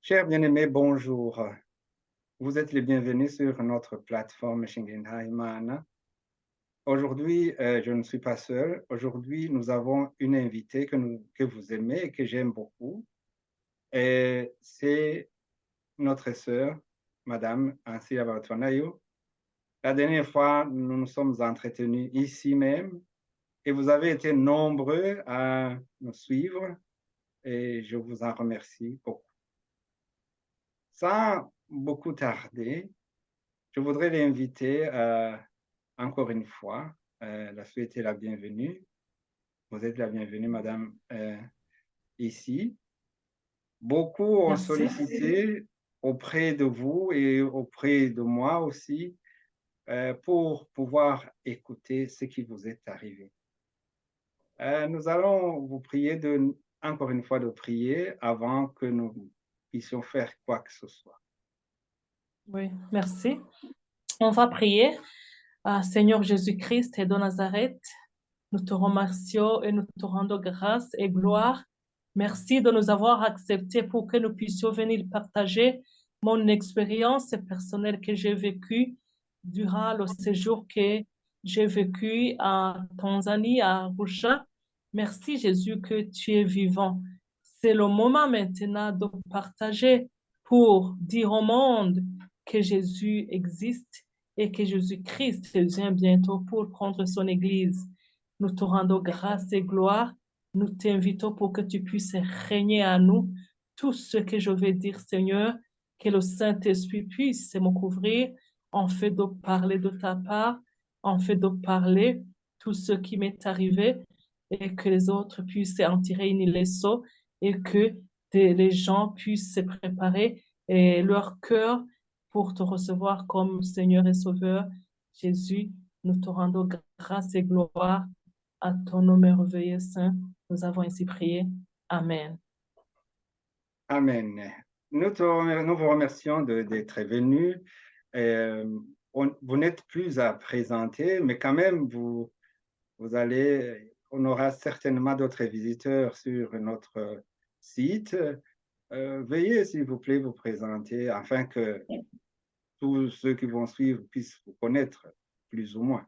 Chers bien-aimés, bonjour. Vous êtes les bienvenus sur notre plateforme Shingenhaimana. Aujourd'hui, je ne suis pas seul. Aujourd'hui, nous avons une invitée que vous aimez et que j'aime beaucoup. Et c'est notre sœur, Madame Ansia Bartonayo. La dernière fois, nous nous sommes entretenus ici même et vous avez été nombreux à nous suivre et je vous en remercie beaucoup. Sans beaucoup tarder, je voudrais l'inviter encore une fois, la souhaiter la bienvenue. Vous êtes la bienvenue, Madame, ici. Beaucoup ont Merci. sollicité auprès de vous et auprès de moi aussi pour pouvoir écouter ce qui vous est arrivé. Nous allons vous prier encore une fois de prier avant que nous puissions faire quoi que ce soit. Oui, merci. On va prier. Seigneur Jésus-Christ et de Nazareth, nous te remercions et nous te rendons grâce et gloire. Merci de nous avoir acceptés pour que nous puissions venir partager mon expérience personnelle que j'ai vécue durant le séjour que j'ai vécu en Tanzanie, à Arusha. Merci Jésus que tu es vivant. C'est le moment maintenant de partager pour dire au monde que Jésus existe et que Jésus-Christ vient bientôt pour prendre son Église. Nous te rendons grâce et gloire. Nous t'invitons pour que tu puisses régner à nous. Tout ce que je vais dire, Seigneur, que le Saint-Esprit puisse me couvrir en fait de parler de ta part, en fait de parler tout ce qui m'est arrivé et que les autres puissent en tirer une leçon et que les gens puissent se préparer et leur cœur pour te recevoir comme Seigneur et Sauveur. Jésus, nous te rendons grâce et gloire à ton nom merveilleux Saint. Nous avons ainsi prié. Amen. Amen. Nous vous remercions d'être venus. Vous n'êtes plus à présenter, mais quand même, on aura certainement d'autres visiteurs sur notre site. Veuillez, s'il vous plaît, vous présenter afin que tous ceux qui vont suivre puissent vous connaître plus ou moins.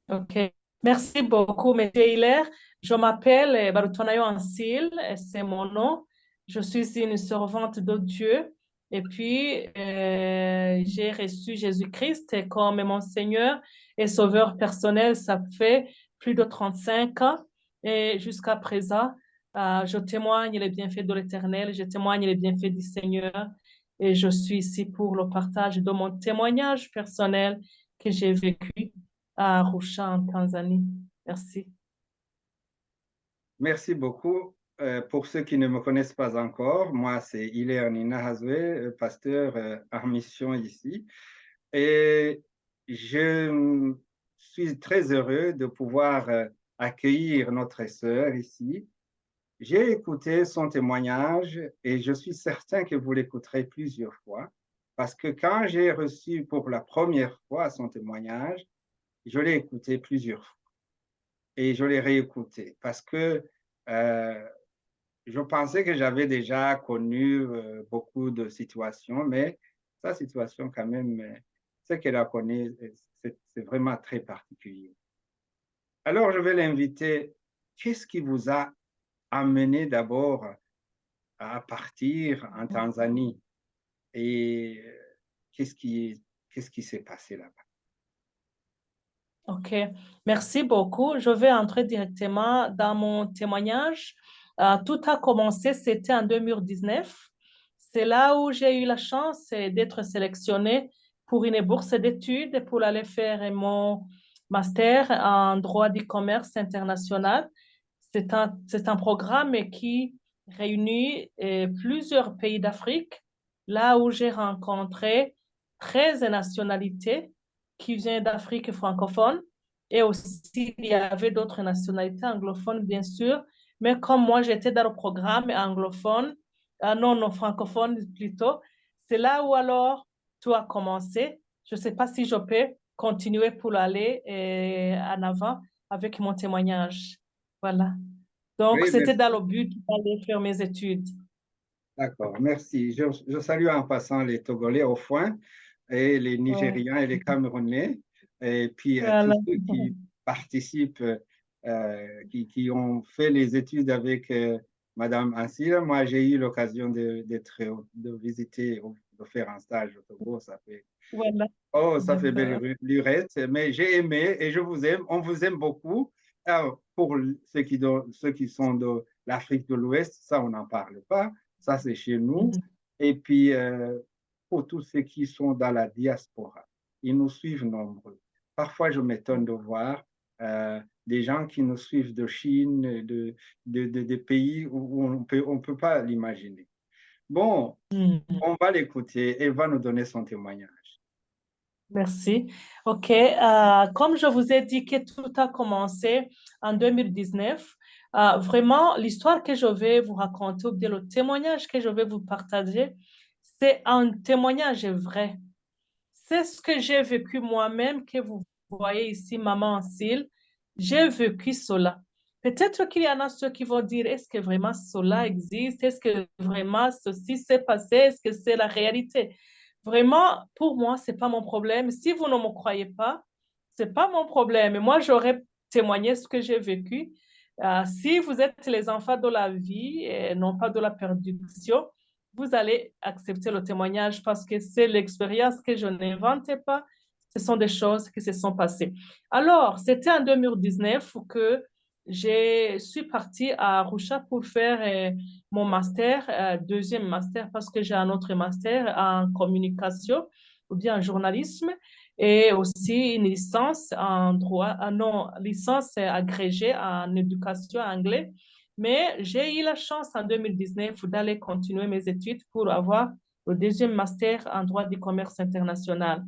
OK. Merci beaucoup, M. Hilaire. Je m'appelle Barutonayo Ansil, c'est mon nom. Je suis une servante de Dieu. Et puis, j'ai reçu Jésus-Christ comme mon Seigneur et Sauveur personnel. Ça fait plus de 35 ans. Et jusqu'à présent, je témoigne les bienfaits de l'Éternel. Je témoigne les bienfaits du Seigneur. Et je suis ici pour le partage de mon témoignage personnel que j'ai vécu à Arusha, en Tanzanie. Merci. Merci beaucoup. Pour ceux qui ne me connaissent pas encore, moi, c'est Hilaire Ninahazwe, pasteur en mission ici. Et je suis très heureux de pouvoir accueillir notre sœur ici. J'ai écouté son témoignage et je suis certain que vous l'écouterez plusieurs fois parce que quand j'ai reçu pour la première fois son témoignage, je l'ai écouté plusieurs fois et je l'ai réécouté parce que euh, je pensais que j'avais déjà connu beaucoup de situations, mais sa situation quand même, ce qu'elle a connu, c'est vraiment très particulier. Alors, je vais l'inviter. Qu'est-ce qui vous a amené d'abord à partir en Tanzanie et qu'est-ce qui s'est passé là-bas? OK. Merci beaucoup. Je vais entrer directement dans mon témoignage. Tout a commencé, c'était en 2019. C'est là où j'ai eu la chance d'être sélectionnée pour une bourse d'études pour aller faire mon master en droit du commerce international. C'est un programme qui réunit plusieurs pays d'Afrique, là où j'ai rencontré 13 nationalités qui viennent d'Afrique francophone et aussi il y avait d'autres nationalités anglophones, bien sûr. Mais comme moi, j'étais dans le programme anglophone, non, francophone plutôt, c'est là où alors tout a commencé. Je ne sais pas si je peux continuer pour aller en avant avec mon témoignage. Voilà. Donc, Oui, c'était dans merci. le but d'aller faire mes études. D'accord, merci. Je salue en passant les Togolais au foin et les Ouais. Nigérians et les Camerounais, et puis tous Voilà. ceux qui participent, qui ont fait les études avec Madame Ansila. Moi, j'ai eu l'occasion de visiter, de faire un stage au Togo. Voilà. Ça fait D'accord. belle lurette, mais j'ai aimé et je vous aime. On vous aime beaucoup. Alors, pour ceux qui sont de l'Afrique de l'Ouest, ça, on n'en parle pas. Ça, c'est chez nous. Mhm. Et puis, pour tous ceux qui sont dans la diaspora, ils nous suivent nombreux. Parfois, je m'étonne de voir des gens qui nous suivent de Chine, de pays où on peut pas l'imaginer. Bon, Mhm. on va l'écouter. Elle va nous donner son témoignage. Merci. OK. Comme je vous ai dit que tout a commencé en 2019, vraiment, l'histoire que je vais vous raconter, ou bien le témoignage que je vais vous partager, c'est un témoignage vrai. C'est ce que j'ai vécu moi-même, que vous voyez ici, maman Ancile. J'ai vécu cela. Peut-être qu'il y en a ceux qui vont dire, est-ce que vraiment cela existe? Est-ce que vraiment ceci s'est passé? Est-ce que c'est la réalité? Vraiment, pour moi, c'est pas mon problème. Si vous ne me croyez pas, c'est pas mon problème. Et moi, j'aurais témoigné ce que j'ai vécu. Si vous êtes les enfants de la vie et non pas de la perdition, vous allez accepter le témoignage parce que c'est l'expérience que je n'inventais pas. Ce sont des choses qui se sont passées. Alors, c'était en 2019 que je suis partie à Arusha pour faire mon master, deuxième master, parce que j'ai un autre master en communication ou bien en journalisme et aussi une licence en droit, non, licence agrégée en éducation anglais. Mais j'ai eu la chance en 2019 d'aller continuer mes études pour avoir le deuxième master en droit du commerce international.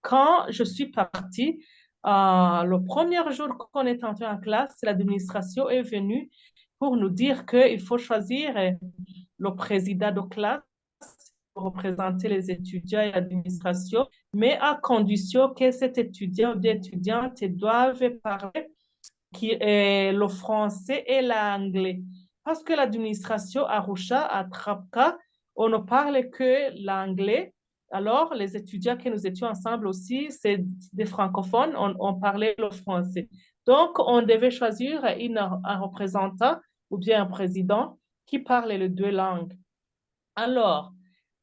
Quand je suis partie, le premier jour qu'on est entré en classe, l'administration est venue pour nous dire qu'il faut choisir le président de classe pour représenter les étudiants et l'administration, mais à condition que cet étudiant ou étudiante doivent parler qui est le français et l'anglais. Parce que l'administration Arusha, à Trapka, on ne parle que l'anglais. Alors, les étudiants que nous étions ensemble aussi, c'est des francophones, on parlait le français. Donc, on devait choisir un représentant ou bien un président qui parle les deux langues. Alors,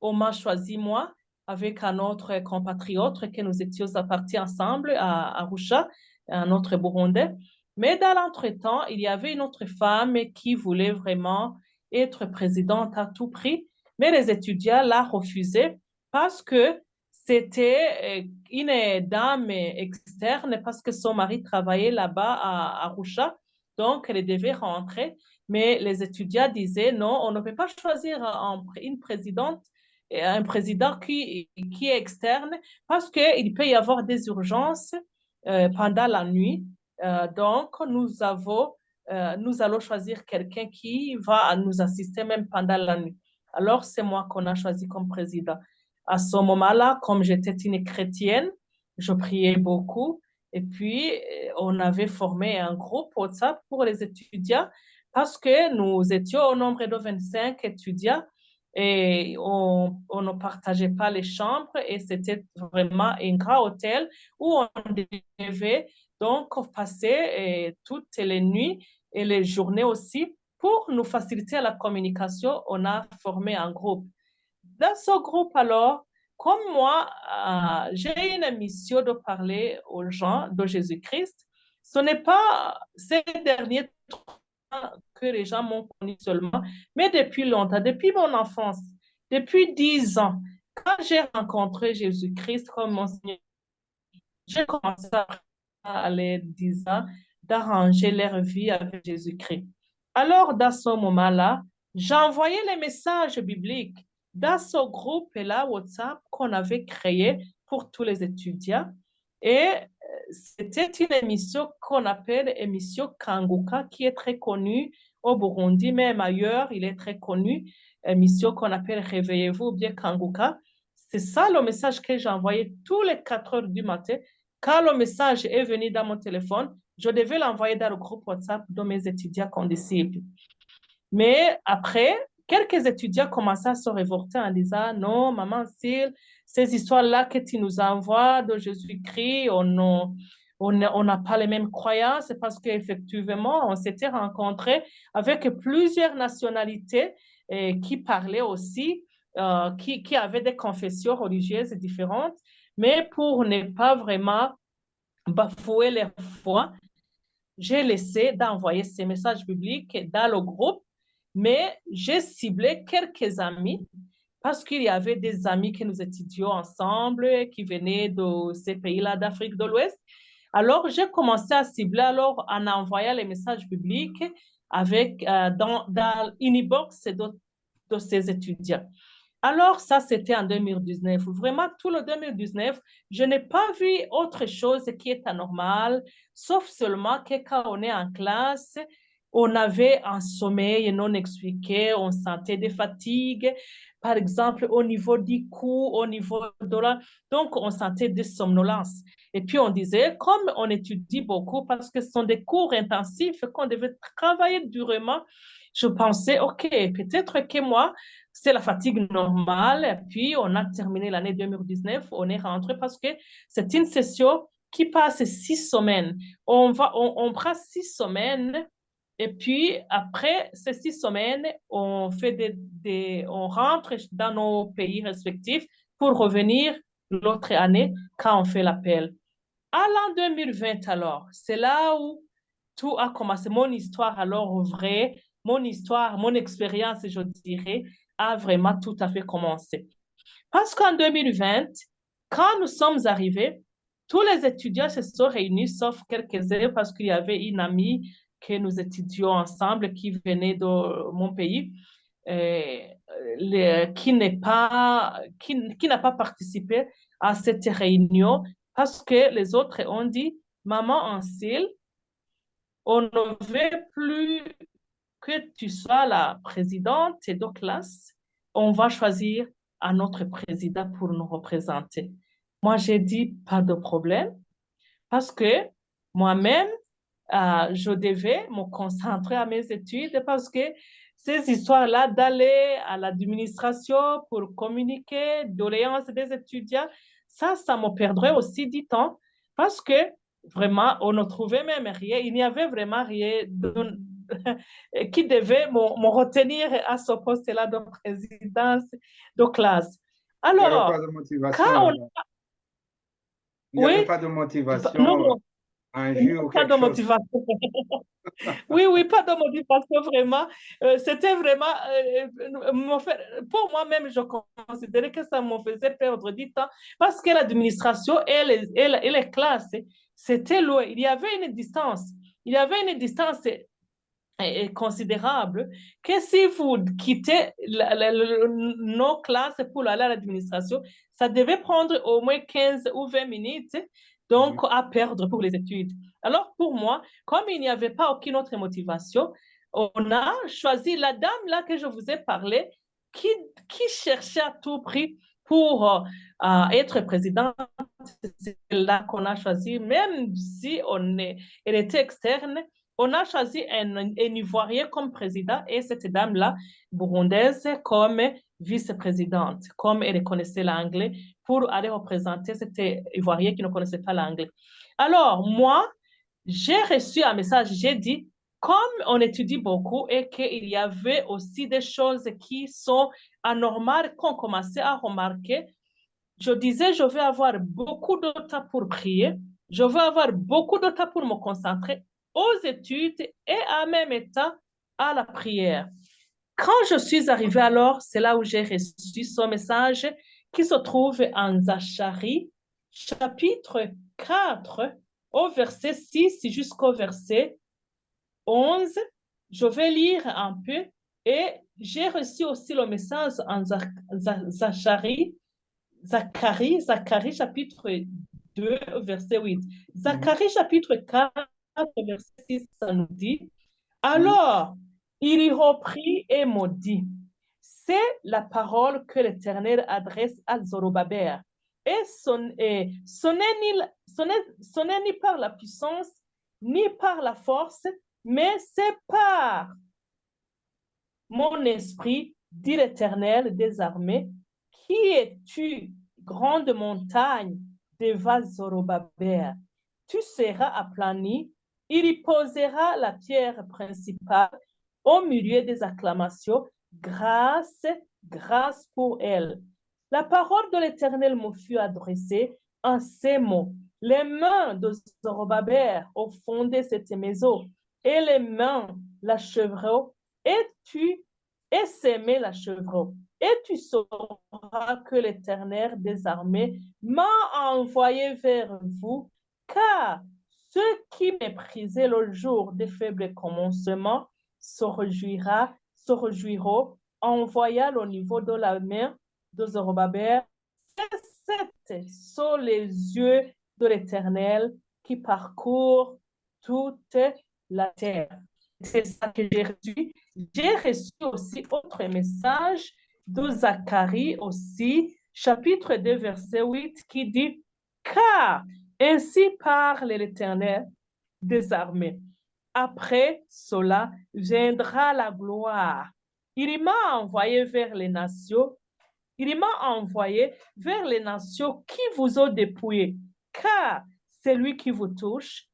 on m'a choisi moi avec un autre compatriote que nous étions partis ensemble à Arusha, un autre Burundais. Mais dans l'entretemps, il y avait une autre femme qui voulait vraiment être présidente à tout prix, mais les étudiants la refusaient parce que c'était une dame externe parce que son mari travaillait là-bas à Arusha, donc elle devait rentrer. Mais les étudiants disaient non, on ne peut pas choisir une présidente, un président qui est externe parce qu'il peut y avoir des urgences pendant la nuit. Donc, nous allons choisir quelqu'un qui va nous assister même pendant la nuit. Alors, c'est moi qu'on a choisi comme président. À ce moment-là, comme j'étais une chrétienne, je priais beaucoup. Et puis, on avait formé un groupe WhatsApp pour les étudiants parce que nous étions au nombre de 25 étudiants et on ne partageait pas les chambres et c'était vraiment un grand hôtel où on devait donc passer toutes les nuits et les journées aussi. Pour nous faciliter la communication, on a formé un groupe. Dans ce groupe, alors, comme moi, j'ai une mission de parler aux gens de Jésus-Christ. Ce n'est pas ces derniers que les gens m'ont connu seulement, mais depuis longtemps, depuis mon enfance, depuis 10 ans, quand j'ai rencontré Jésus-Christ comme mon Seigneur, j'ai commencé à les 10 ans d'arranger leur vie avec Jésus-Christ. Alors, dans ce moment-là, j'envoyais les messages bibliques dans ce groupe-là, WhatsApp, qu'on avait créé pour tous les étudiants. Et c'était une émission qu'on appelle émission Kanguka, qui est très connue au Burundi, même ailleurs, il est très connu. Émission qu'on appelle Réveillez-vous ou bien Kanguka. C'est ça le message que j'ai envoyé tous les 4 heures du matin. Quand le message est venu dans mon téléphone, je devais l'envoyer dans le groupe WhatsApp de mes étudiants condisciples. Mais après, quelques étudiants commençaient à se révolter en disant, non, maman Syl, ces histoires-là que tu nous envoies de Jésus-Christ, on n'a pas les mêmes croyances parce qu'effectivement, on s'était rencontrés avec plusieurs nationalités qui parlaient aussi, qui avaient des confessions religieuses différentes, mais pour ne pas vraiment bafouer leur foi, j'ai laissé d'envoyer ces messages bibliques dans le groupe, mais j'ai ciblé quelques amis parce qu'il y avait des amis que nous étudions ensemble qui venaient de ces pays-là d'Afrique de l'Ouest. Alors, j'ai commencé à cibler alors en envoyant les messages bibliques dans l'inbox de ces étudiants. Alors, ça, c'était en 2019. Vraiment, tout le 2019, je n'ai pas vu autre chose qui est anormal, sauf seulement que quand on est en classe, on avait un sommeil non expliqué, on sentait des fatigues, par exemple, au niveau du cou, au niveau de la... Donc, on sentait des somnolences. Et puis, on disait, comme on étudie beaucoup, parce que ce sont des cours intensifs, qu'on devait travailler durement, je pensais, OK, peut-être que moi, c'est la fatigue normale. Et puis, on a terminé l'année 2019. On est rentré parce que c'est une session qui passe 6 semaines. On prend 6 semaines. Et puis, après ces 6 semaines, on rentre dans nos pays respectifs pour revenir l'autre année quand on fait l'appel. À l'an 2020, alors, c'est là où tout a commencé. Mon histoire, alors, vraie, mon histoire, mon expérience, je dirais, a vraiment tout à fait commencé. Parce qu'en 2020, quand nous sommes arrivés, tous les étudiants se sont réunis, sauf quelques-uns, parce qu'il y avait une amie que nous étudions ensemble qui venait de mon pays, qui n'a pas participé à cette réunion parce que les autres ont dit, maman Ancil, on ne veut plus que tu sois la présidente de classe, on va choisir un autre président pour nous représenter. Moi, j'ai dit, pas de problème, parce que moi-même, je devais me concentrer à mes études parce que ces histoires-là d'aller à l'administration pour communiquer, doléances des étudiants, ça me perdrait aussi du temps parce que vraiment, on ne trouvait même rien. Il n'y avait vraiment rien qui devait me retenir à ce poste-là de présidence de classe. Il n'y avait pas Alors, de motivation quand on... là-bas. Il n'y avait Oui, pas de motivation, non, un jeu ou pas quelque de chose. motivation. Oui, oui, pas de motivation vraiment. C'était vraiment, pour moi-même, je considérais que ça me faisait perdre du temps parce que l'administration et les classes, c'était loin. Il y avait une distance. Il y avait une distance considérable que si vous quittez nos classes pour aller à l'administration, ça devait prendre au moins 15 ou 20 minutes, donc à perdre pour les études. Alors pour moi, comme il n'y avait pas aucune autre motivation, on a choisi la dame là que je vous ai parlé, qui cherchait à tout prix pour être présidente. C'est là qu'on a choisi, même si elle était externe, on a choisi un Ivoirien comme président et cette dame-là, burundaise, comme vice-présidente, comme elle connaissait l'anglais, pour aller représenter cet Ivoirien qui ne connaissait pas l'anglais. Alors, moi, j'ai reçu un message, j'ai dit, comme on étudie beaucoup et qu'il y avait aussi des choses qui sont anormales qu'on commençait à remarquer, je disais, je vais avoir beaucoup de temps pour prier, je vais avoir beaucoup de temps pour me concentrer aux études et en même temps à la prière. Quand je suis arrivée alors, c'est là où j'ai reçu ce message qui se trouve en Zacharie, chapitre 4, au verset 6 jusqu'au verset 11. Je vais lire un peu et j'ai reçu aussi le message en Zacharie, Zacharie chapitre 2, verset 8. Zacharie chapitre 4, verset 6, ça nous dit, alors, il y reprit et maudit. C'est la parole que l'Éternel adresse à Zorobabel. Et ce n'est ni par la puissance, ni par la force, mais c'est par mon esprit, dit l'Éternel des armées. Qui es-tu, grande montagne, devant Zorobabel? Tu seras aplani, il y posera la pierre principale au milieu des acclamations. Grâce, grâce pour elle. La parole de l'Éternel me fut adressée en ces mots. Les mains de Zorobabel ont fondé cette maison et les mains l'achèveront et tu essaimer l'achèveront. Et tu sauras que l'Éternel des armées m'a envoyé vers vous, car ceux qui méprisaient le jour des faibles commencements se réjouiront en voyant au niveau de la main de Zorobabel. Sept sont les yeux de l'Éternel qui parcourent toute la terre. C'est ça que j'ai reçu. J'ai reçu aussi autre message de Zacharie aussi, chapitre 2, verset 8, qui dit, car ainsi parle l'Éternel des armées. Après cela viendra la gloire. Il m'a envoyé vers les nations. Il m'a envoyé vers les nations qui vous ont dépouillé, car celui qui vous touche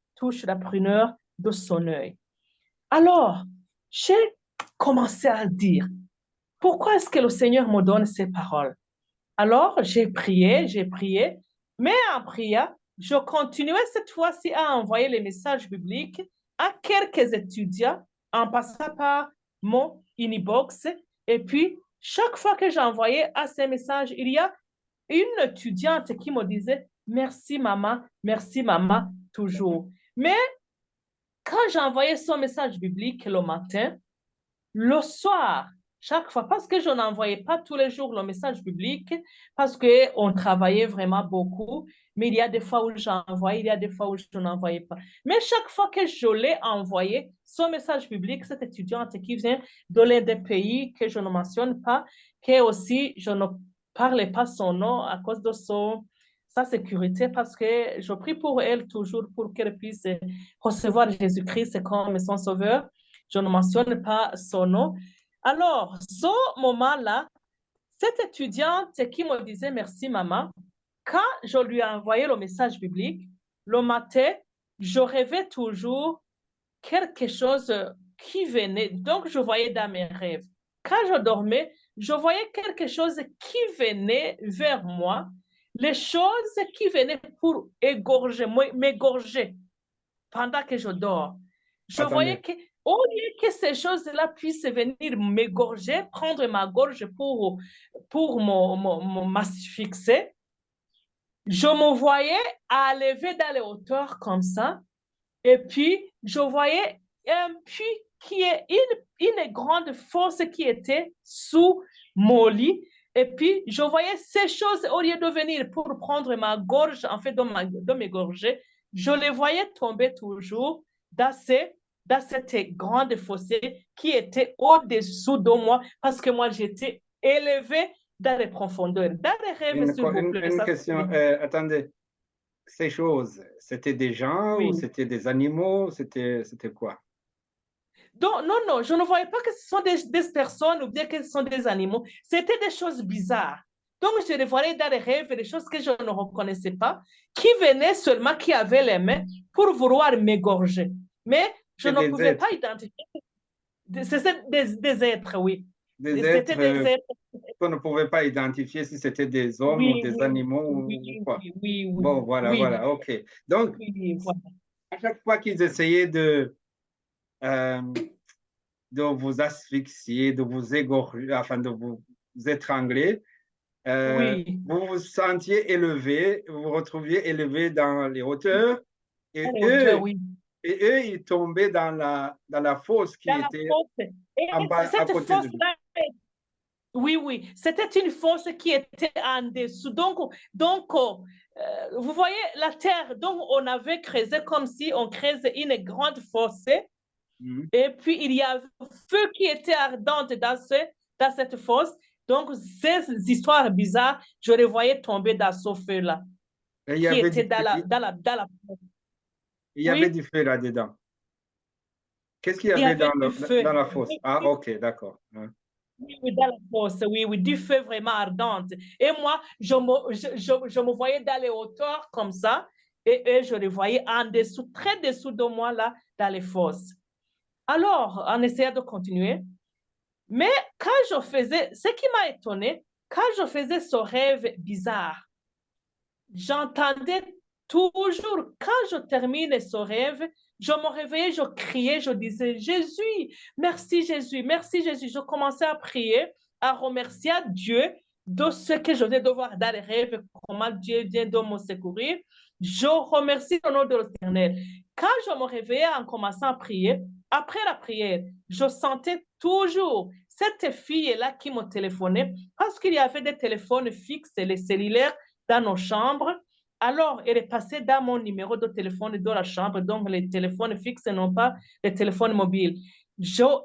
la pruneur de son œil. Alors, j'ai commencé à dire, pourquoi est-ce que le Seigneur me donne ces paroles? Alors, j'ai prié, mais en priant, je continuais cette fois-ci à envoyer les messages bibliques à quelques étudiants en passant par mon inbox. Et puis, chaque fois que j'envoyais à ces messages, il y a une étudiante qui me disait merci maman, toujours. Mais quand j'envoyais son message biblique le matin, le soir, chaque fois, parce que je n'envoyais pas tous les jours le message biblique, parce qu'on travaillait vraiment beaucoup, mais il y a des fois où j'envoyais, il y a des fois où je n'envoyais pas. Mais chaque fois que je l'ai envoyé, son message biblique, cette étudiante qui vient de l'un des pays que je ne mentionne pas, que aussi je ne parlais pas son nom à cause de sa sécurité, parce que je prie pour elle toujours pour qu'elle puisse recevoir Jésus-Christ comme son sauveur. Je ne mentionne pas son nom. Alors, ce moment-là, cette étudiante qui me disait merci maman, quand je lui ai envoyé le message biblique, le matin, je rêvais toujours quelque chose qui venait. Donc, je voyais dans mes rêves. Quand je dormais, je voyais quelque chose qui venait vers moi, les choses qui venaient pour m'égorger pendant que je dors. Je voyais Attendez. que, au lieu que ces choses-là puissent venir m'égorger, prendre ma gorge pour m'asphyxier, je me voyais à lever dans les hauteurs comme ça, et puis je voyais un puits qui est une grande fosse qui était sous mon lit, et puis je voyais ces choses, au lieu de venir pour prendre ma gorge, en fait, de m'égorger, je les voyais tomber toujours dans cette grande fossée qui était au-dessous de moi, parce que moi, j'étais élevée dans les profondeurs. Dans les rêves, s'il vous plaît. Une question, attendez. Ces choses, c'était des gens ou Oui. c'était des animaux? C'était quoi? Donc, non, je ne voyais pas que ce sont des personnes ou bien que ce sont des animaux. C'était des choses bizarres. Donc, je les voyais dans les rêves, des choses que je ne reconnaissais pas, qui venaient seulement, qui avaient les mains pour vouloir m'égorger. Mais je C'est ne des pouvais êtres. pas identifier. C'était des êtres, oui. Des C'était des êtres êtres. qu'on ne pouvait pas identifier si c'était des hommes ou Oui, des oui, animaux ou oui, quoi. oui, oui, Bon, oui, voilà, OK. Donc, oui, voilà. à chaque fois qu'ils essayaient euh, de vous asphyxier, de vous égorger, enfin de vous étrangler, Oui, vous vous sentiez élevé, vous vous retrouviez élevé dans les hauteurs à et la hauteur, eux, oui. ils tombaient dans la fosse qui Dans la était fosse. Et en bas à cette côté de vous. fosse-là, oui, c'était une fosse qui était en dessous. Donc, vous voyez la terre, donc on avait creusé comme si on creusait une grande fosse. Mhm. Et puis, il y avait un feu qui était ardent dans cette fosse. Donc, ces histoires bizarres, je les voyais tomber dans ce feu-là, Et qui était dans la fosse. il y avait Oui, du feu là-dedans. Qu'est-ce qu'il y Il y avait avait du dans feu. la fosse? Ah, ok, d'accord. Oui, oui, dans la fosse, oui, oui, du feu vraiment ardente. Et moi, je me voyais dans les hauteurs comme ça, et je les voyais en dessous, très dessous de moi, là, dans les fosses. Alors, on essayait de continuer. Mais quand je faisais, ce qui m'a étonné, quand je faisais ce rêve bizarre, j'entendais toujours, quand je terminais ce rêve, je me réveillais, je criais, je disais, Jésus, merci Jésus. Je commençais à prier, à remercier Dieu de ce que je venais de voir dans les rêves, comment Dieu vient de me secourir. Je remercie le nom de l'Éternel. Quand je me réveillais en commençant à prier, après la prière, je sentais toujours cette fille-là qui me téléphonait parce qu'il y avait des téléphones fixes, les cellulaires dans nos chambres. Alors, elle est passée dans mon numéro de téléphone de la chambre, donc les téléphones fixes et non pas les téléphones mobiles.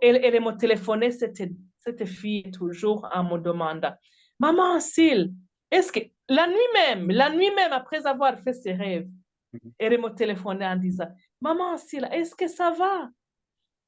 Elle me téléphonait, cette fille, toujours en me demandant, Maman, Syl, est-ce que la nuit même, après avoir fait ses rêves, elle me téléphonait en disant, Maman, Syl, est-ce que ça va?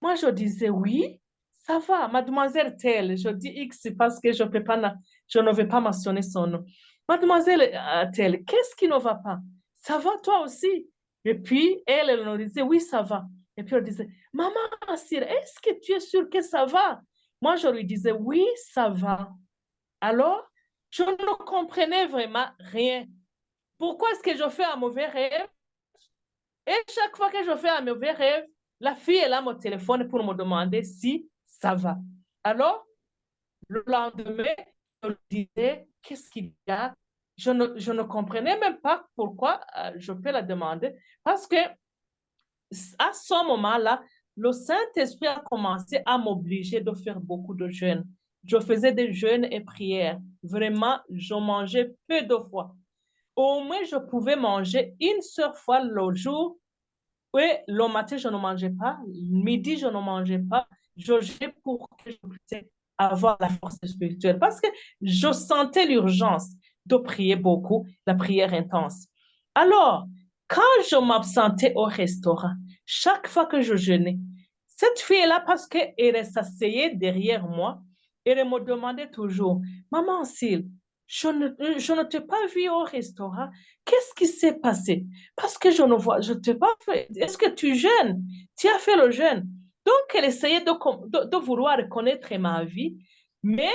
Moi, je disais oui, ça va, mademoiselle telle. Je dis X parce que je ne vais pas mentionner son nom. Mademoiselle telle, qu'est-ce qui ne va pas? Ça va toi aussi? Et puis, elle nous disait oui, ça va. Et puis, elle disait, Maman, Sire, est-ce que tu es sûre que ça va? Moi, je lui disais oui, ça va. Alors, je ne comprenais vraiment rien. Pourquoi est-ce que je fais un mauvais rêve? Et chaque fois que je fais un mauvais rêve, la fille est là, mon téléphone pour me demander si ça va. Alors, le lendemain, je lui disais, qu'est-ce qu'il y a? Je ne comprenais même pas pourquoi je peux la demander. Parce que à ce moment-là, le Saint-Esprit a commencé à m'obliger de faire beaucoup de jeûnes. Je faisais des jeûnes et prières. Vraiment, je mangeais peu de fois. Au moins, je pouvais manger une seule fois le jour. Oui, le matin, je ne mangeais pas. Le midi, je ne mangeais pas. Je jeûnais pour que je puisse avoir la force spirituelle parce que je sentais l'urgence de prier beaucoup, la prière intense. Alors, quand je m'absentais au restaurant, chaque fois que je jeûnais, cette fille-là, parce qu'elle s'asseyait derrière moi, elle me demandait toujours, Maman Syl, je ne t'ai pas vu au restaurant. Qu'est-ce qui s'est passé? Parce que je ne vois, je ne t'ai pas fait. Est-ce que tu jeûnes? Tu as fait le jeûne. Donc, elle essayait de vouloir connaître ma vie, mais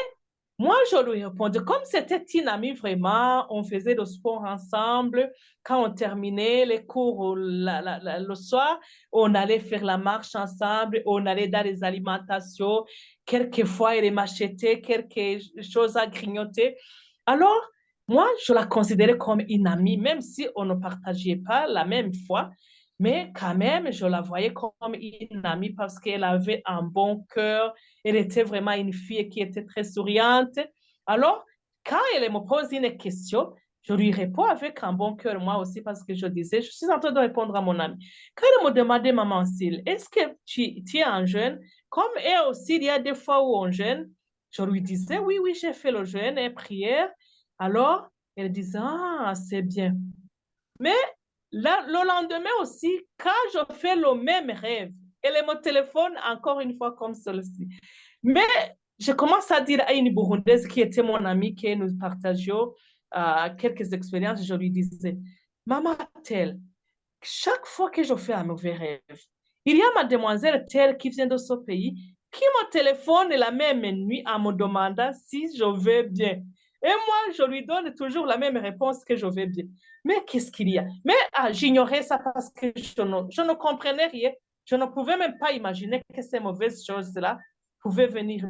moi, je lui répondais, comme c'était une amie vraiment, on faisait le sport ensemble. Quand on terminait les cours le soir, on allait faire la marche ensemble, on allait dans les alimentations. Quelquefois, elle m'achetait quelque chose à grignoter. Alors, moi, je la considérais comme une amie, même si on ne partageait pas la même foi. Mais quand même, je la voyais comme une amie parce qu'elle avait un bon cœur. Elle était vraiment une fille qui était très souriante. Alors, quand elle me pose une question, je lui réponds avec un bon cœur, moi aussi, parce que je disais, je suis en train de répondre à mon amie. Quand elle me demandait, Maman Syl, est-ce que tu es un jeûne? Comme elle aussi, il y a des fois où on jeûne, je lui disais, oui, oui, j'ai fait le jeûne et prière. Alors, elle disait, ah, c'est bien. Mais là, le lendemain aussi, quand je fais le même rêve, elle me téléphone encore une fois comme celle-ci. Mais je commence à dire à une Burundaise qui était mon amie, que nous partagions quelques expériences, je lui disais, Maman telle, chaque fois que je fais un mauvais rêve, il y a mademoiselle telle qui vient de ce pays qui me téléphone la même nuit en me demandant si je vais bien. Et moi, je lui donne toujours la même réponse que je vais bien. Mais qu'est-ce qu'il y a? Mais j'ignorais ça parce que je ne comprenais rien. Je ne pouvais même pas imaginer que ces mauvaises choses-là pouvaient venir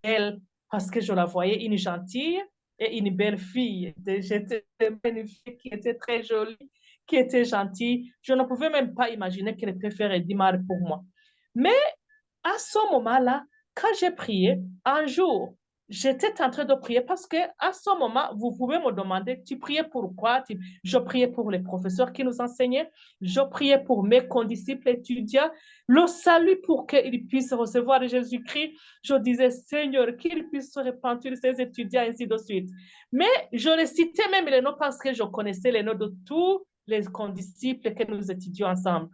d'elle parce que je la voyais une gentille et une belle fille. J'étais une fille qui était très jolie, qui était gentille. Je ne pouvais même pas imaginer qu'elle préférait du mal pour moi. Mais à ce moment-là, quand j'ai prié, un jour, j'étais en train de prier parce que à ce moment, vous pouvez me demander, tu priais pourquoi? Je priais pour les professeurs qui nous enseignaient, je priais pour mes condisciples étudiants, le salut pour qu'ils puissent recevoir Jésus-Christ. Je disais, Seigneur, qu'ils puissent se repentir ces étudiants, ainsi de suite. Mais je les citais même les noms parce que je connaissais les noms de tous les condisciples que nous étudions ensemble.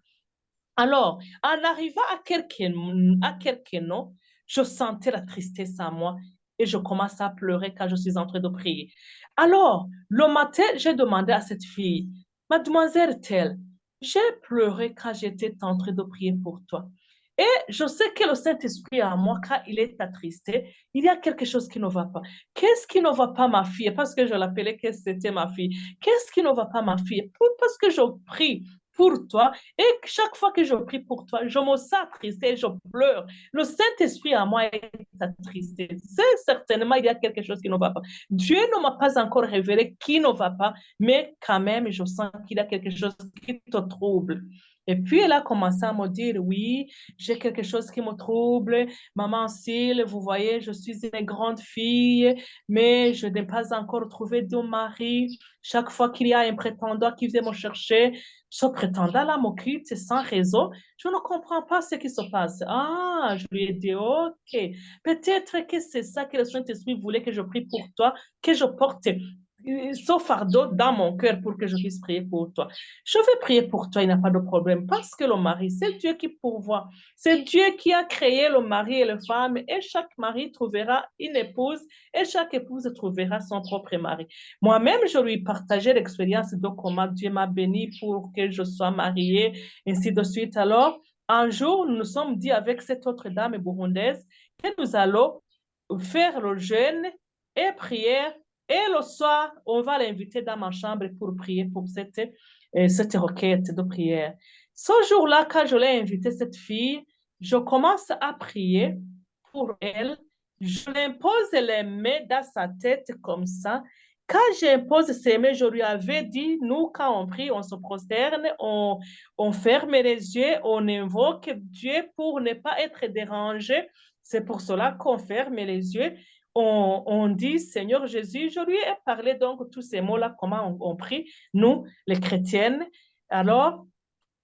Alors, en arrivant à quelques noms, je sentais la tristesse en moi et je commençais à pleurer quand je suis en train de prier. Alors, le matin, j'ai demandé à cette fille, Mademoiselle telle, j'ai pleuré quand j'étais en train de prier pour toi. Et je sais que le Saint-Esprit en moi, quand il est attristé, il y a quelque chose qui ne va pas. Qu'est-ce qui ne va pas, ma fille? Parce que je l'appelais que c'était ma fille. Qu'est-ce qui ne va pas, ma fille? Parce que je prie pour toi. Et chaque fois que je prie pour toi, je me sens attristé, je pleure. Le Saint-Esprit en moi est attristé. C'est certainement, il y a quelque chose qui ne va pas. Dieu ne m'a pas encore révélé qui ne va pas, mais quand même, je sens qu'il y a quelque chose qui te trouble. Et puis, elle a commencé à me dire, oui, j'ai quelque chose qui me trouble. Maman Syl, vous voyez, je suis une grande fille, mais je n'ai pas encore trouvé de mari. Chaque fois qu'il y a un prétendant qui vient me chercher, ce prétendant-là m'occupe sans réseau. Je ne comprends pas ce qui se passe. Ah, je lui ai dit, OK, peut-être que c'est ça que le Saint-Esprit voulait que je prie pour toi, que je porte ce fardeau dans mon cœur pour que je puisse prier pour toi. Je vais prier pour toi, il n'y a pas de problème, parce que le mari, c'est Dieu qui pourvoit. C'est Dieu qui a créé le mari et la femme, et chaque mari trouvera une épouse, et chaque épouse trouvera son propre mari. Moi-même, je lui partageais l'expérience de comment Dieu m'a béni pour que je sois mariée, ainsi de suite. Alors, un jour, nous nous sommes dit avec cette autre dame burundaise que nous allons faire le jeûne et prière. Et le soir, on va l'inviter dans ma chambre pour prier pour cette requête de prière. Ce jour-là, quand je l'ai invité, cette fille, je commence à prier pour elle. Je l'impose les mains dans sa tête comme ça. Quand j'impose ses mains, je lui avais dit, nous, quand on prie, on se prosterne, on ferme les yeux, on invoque Dieu pour ne pas être dérangé. C'est pour cela qu'on ferme les yeux. On dit, Seigneur Jésus, je lui ai parlé donc tous ces mots-là, comment on prie, nous, les chrétiennes. Alors,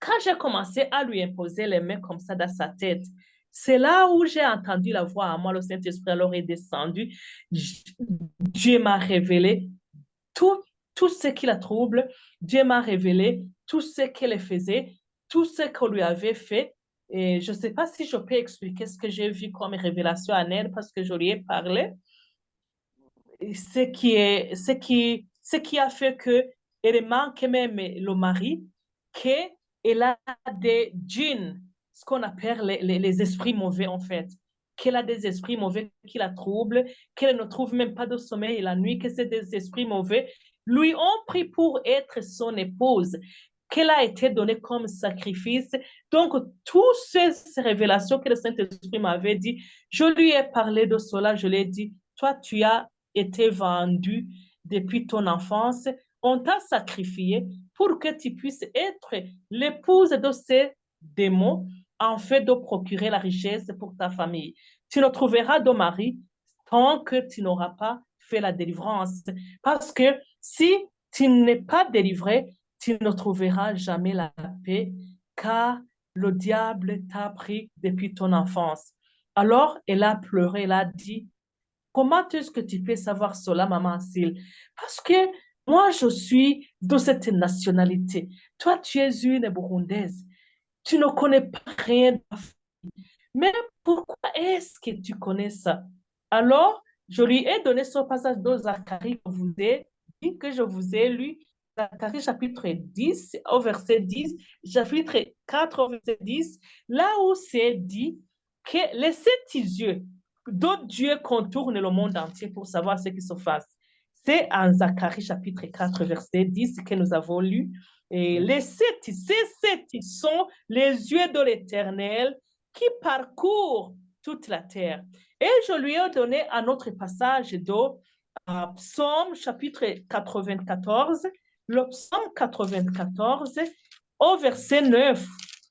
quand j'ai commencé à lui imposer les mains comme ça dans sa tête, c'est là où j'ai entendu la voix à moi, le Saint-Esprit alors est descendu. Dieu m'a révélé tout, tout ce qui la trouble. Dieu m'a révélé tout ce qu'elle faisait, tout ce qu'on lui avait fait. Et je ne sais pas si je peux expliquer ce que j'ai vu comme révélation à elle parce que je lui ai parlé. Ce qui a fait qu'elle manque même le mari, qu'elle a des djinns, ce qu'on appelle les esprits mauvais en fait, qu'elle a des esprits mauvais qui la troublent, qu'elle ne trouve même pas de sommeil la nuit, que c'est des esprits mauvais, lui ont pris pour être son épouse, qu'elle a été donnée comme sacrifice. Donc, toutes ces révélations que le Saint-Esprit m'avait dit, je lui ai parlé de cela, je lui ai dit, toi, tu as été vendu depuis ton enfance, on t'a sacrifié pour que tu puisses être l'épouse de ces démons en fait de procurer la richesse pour ta famille. Tu ne trouveras de mari tant que tu n'auras pas fait la délivrance. Parce que si tu n'es pas délivré, tu ne trouveras jamais la paix, car le diable t'a pris depuis ton enfance. Alors, elle a pleuré, elle a dit, comment est-ce que tu peux savoir cela, maman Asile? Parce que moi, je suis de cette nationalité. Toi, tu es une Burundaise. Tu ne connais pas rien. Mais pourquoi est-ce que tu connais ça? Alors, je lui ai donné ce passage de Zacharie que je vous ai lu, Zacharie chapitre 10, au verset 10, chapitre 4, au verset 10, là où c'est dit que les sept yeux d'autres dieux contournent le monde entier pour savoir ce qui se passe. C'est en Zacharie chapitre 4, verset 10 que nous avons lu. Et ces sept sont les yeux de l'Éternel qui parcourt toute la terre. Et je lui ai donné un autre passage de Psaume chapitre 94, le psaume 94 au verset 9.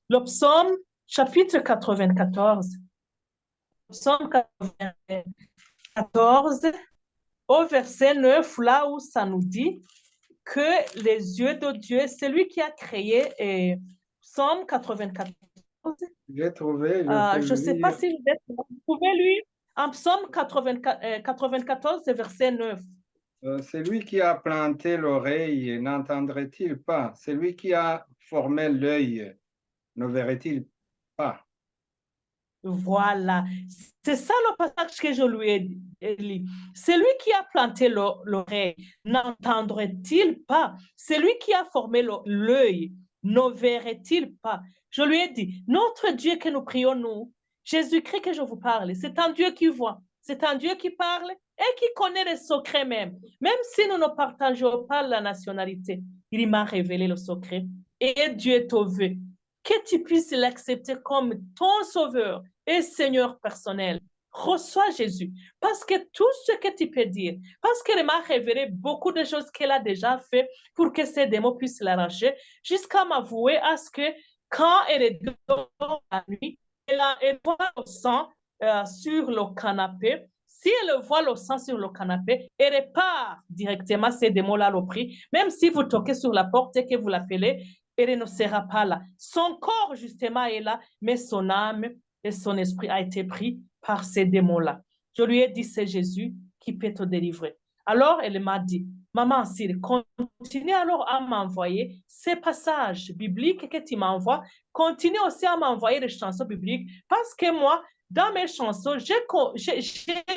Le psaume chapitre 94. Psaume 94 au verset 9, là où ça nous dit que les yeux de Dieu, c'est lui qui a créé Psaume 94. J'ai trouvé, je peux Je ne sais pas lire. si vous pouvez lire en Psaume 94, verset 9. C'est lui qui a planté l'oreille, n'entendrait-il pas? C'est lui qui a formé l'œil, ne verrait-il pas? Voilà, c'est ça le passage que je lui ai dit. Celui qui a planté l'oreille, n'entendrait-il pas? Celui qui a formé l'œil, ne verrait-il pas? Je lui ai dit, notre Dieu que nous prions, nous, Jésus-Christ que je vous parle, c'est un Dieu qui voit, c'est un Dieu qui parle et qui connaît les secrets même. Même si nous ne partageons pas la nationalité, il m'a révélé le secret. Et Dieu te veut que tu puisses l'accepter comme ton sauveur et Seigneur personnel. Reçois Jésus, parce que tout ce que tu peux dire, parce qu'elle m'a révélé beaucoup de choses qu'elle a déjà fait pour que ces démons puissent l'arracher, jusqu'à m'avouer à ce que quand elle est dehors la nuit, elle voit le sang sur le canapé. Si elle voit le sang sur le canapé, elle répare directement ces démons-là au prix. Même si vous toquez sur la porte et que vous l'appelez, elle ne sera pas là. Son corps, justement, est là, mais son âme et son esprit a été pris par ces démons-là. Je lui ai dit, c'est Jésus qui peut te délivrer. Alors, elle m'a dit, maman Cyril, continue alors à m'envoyer ces passages bibliques que tu m'envoies. Continue aussi à m'envoyer des chansons bibliques parce que moi, dans mes chansons, j'ai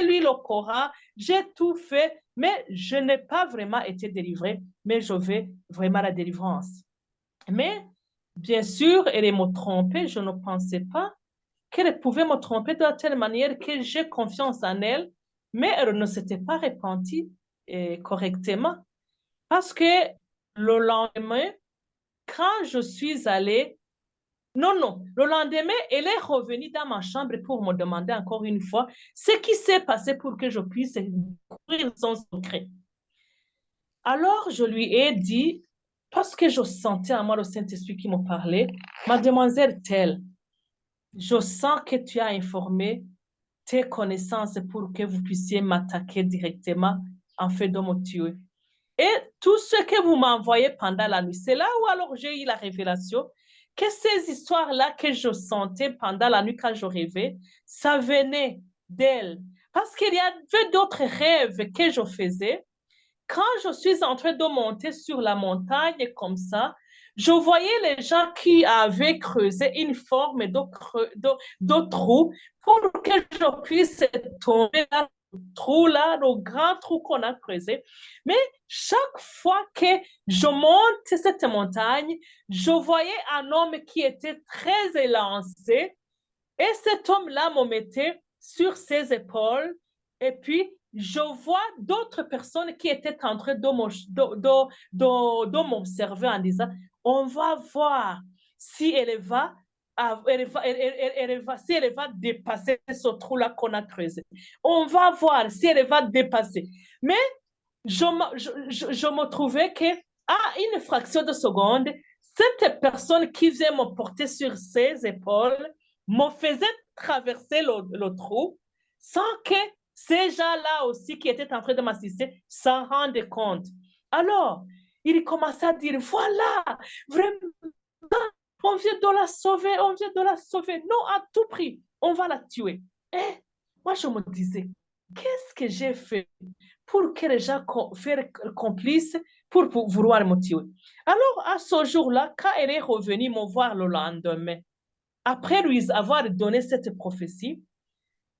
lu le Coran, j'ai tout fait, mais je n'ai pas vraiment été délivrée, mais je veux vraiment la délivrance. Mais, bien sûr, elle m'a trompée. Je ne pensais pas qu'elle pouvait me tromper de telle manière que j'ai confiance en elle, mais elle ne s'était pas repentie correctement. Parce que le lendemain, quand je suis allée, non, le lendemain, elle est revenue dans ma chambre pour me demander encore une fois ce qui s'est passé pour que je puisse découvrir son secret. Alors, je lui ai dit, parce que je sentais en moi le Saint-Esprit qui me parlait, mademoiselle telle, je sens que tu as informé tes connaissances pour que vous puissiez m'attaquer directement en fait de me tuer. Et tout ce que vous m'envoyez pendant la nuit, c'est là où alors j'ai eu la révélation que ces histoires-là que je sentais pendant la nuit quand je rêvais, ça venait d'elle. Parce qu'il y avait d'autres rêves que je faisais. Quand je suis en train de monter sur la montagne comme ça, je voyais les gens qui avaient creusé une forme de trou pour que je puisse tomber dans le trou là, le grand trou qu'on a creusé. Mais chaque fois que je monte cette montagne, je voyais un homme qui était très élancé et cet homme-là me mettait sur ses épaules et puis je vois d'autres personnes qui étaient en train de m'observer en disant, on va voir si elle va, si elle va dépasser ce trou-là qu'on a creusé. On va voir si elle va dépasser. Mais je me trouvais qu'à une fraction de seconde, cette personne qui vient me porter sur ses épaules me faisait traverser le trou sans que ces gens-là aussi qui étaient en train de m'assister s'en rendaient compte. Alors, il commençait à dire, voilà, vraiment, on vient de la sauver, on vient de la sauver. Non, à tout prix, on va la tuer. Et moi, je me disais, qu'est-ce que j'ai fait pour que les gens fassent complice pour vouloir me tuer? Alors, à ce jour-là, quand elle est revenue me voir le lendemain, après lui avoir donné cette prophétie,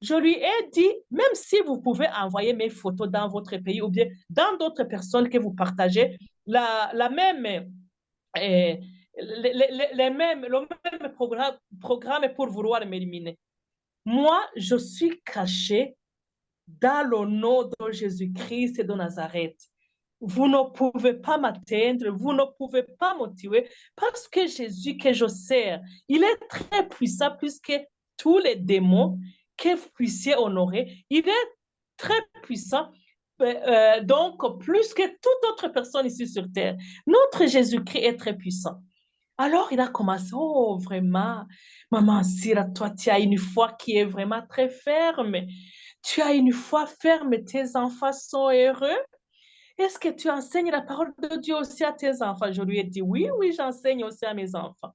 je lui ai dit, même si vous pouvez envoyer mes photos dans votre pays ou bien dans d'autres personnes que vous partagez, la même, le même programme pour vouloir m'éliminer. Moi, je suis cachée dans le nom de Jésus-Christ de Nazareth. Vous ne pouvez pas m'atteindre, vous ne pouvez pas me tuer parce que Jésus que je sers, il est très puissant plus que tous les démons que vous puissiez honorer. Il est très puissant, donc plus que toute autre personne ici sur terre. Notre Jésus-Christ est très puissant. Alors il a commencé, oh vraiment, maman Sira, toi tu as une foi qui est vraiment très ferme. Tu as une foi ferme, tes enfants sont heureux. Est-ce que tu enseignes la parole de Dieu aussi à tes enfants? Je lui ai dit, oui, j'enseigne aussi à mes enfants.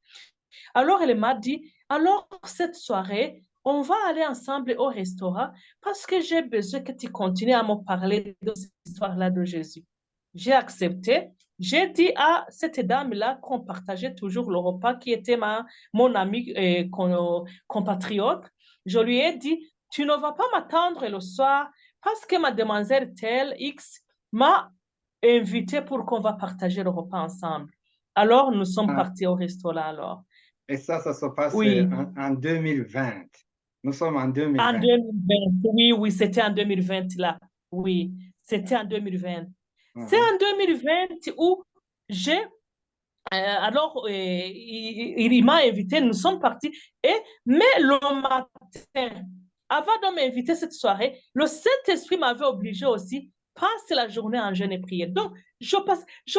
Alors, elle m'a dit, alors cette soirée, on va aller ensemble au restaurant parce que j'ai besoin que tu continues à me parler de cette histoire-là de Jésus. J'ai accepté. J'ai dit à cette dame-là qu'on partageait toujours le repas, qui était mon amie et compatriote. Je lui ai dit, tu ne vas pas m'attendre le soir parce que mademoiselle telle X m'a invité pour qu'on va partager le repas ensemble. Alors, nous sommes Ah, partis au resto là alors. et ça se passe Oui, en 2020. Nous sommes en en 2020. 2020. Oui, oui, c'était en 2020 là. Oui, c'était en 2020. C'est Mhm. en 2020 où j'ai alors, il m'a invité, nous sommes partis. Mais le matin, avant de m'inviter cette soirée, le Saint-Esprit m'avait obligé aussi passer la journée en jeûne et prière. Donc, je